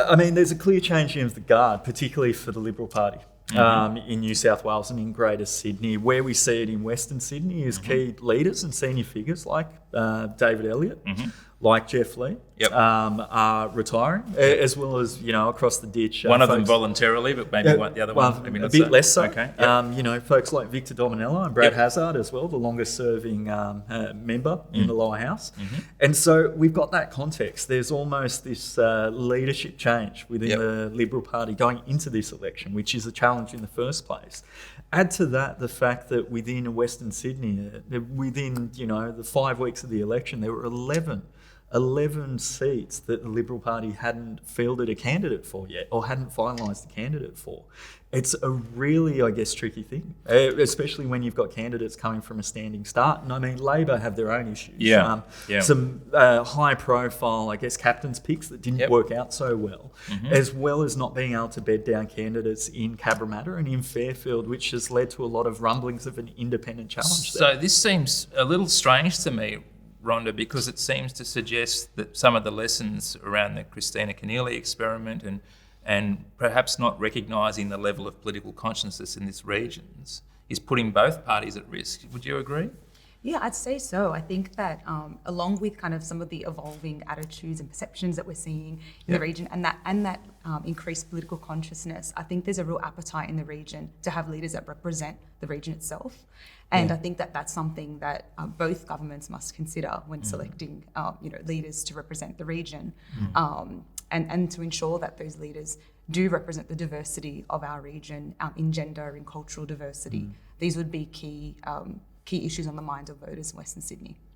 I mean, there's a clear change in the guard, particularly for the Liberal Party. In New South Wales and in Greater Sydney. Where we see it in Western Sydney is key leaders and senior figures like David Elliott, like Jeff Lee, are retiring, as well as, across the ditch. One of them voluntarily, but maybe the other one maybe not a bit so. less so. Okay. Yep. Folks like Victor Dominello and Brad Hazzard as well, the longest serving member in the lower house. And so we've got that context. There's almost this leadership change within the Liberal Party going into this election, which is a challenge in the first place. Add to that the fact that within Western Sydney, within, the 5 weeks of the election, there were 11 seats that the Liberal Party hadn't fielded a candidate for yet, or hadn't finalised a candidate for. It's a really, I guess, tricky thing, especially when you've got candidates coming from a standing start. And I mean, Labor have their own issues. Some high-profile, I guess, captain's picks that didn't work out so well as not being able to bed down candidates in Cabramatta and in Fairfield, which has led to a lot of rumblings of an independent challenge there. So this seems a little strange to me, Rhonda, because it seems to suggest that some of the lessons around the Christina Keneally experiment and perhaps not recognising the level of political consciousness in this region is putting both parties at risk. Would you agree? Yeah, I'd say so. I think that along with kind of some of the evolving attitudes and perceptions that we're seeing in the region and that increased political consciousness, I think there's a real appetite in the region to have leaders that represent the region itself. And I think that that's something that both governments must consider when selecting leaders to represent the region and to ensure that those leaders do represent the diversity of our region in gender, in cultural diversity. These would be key issues on the minds of voters in Western Sydney.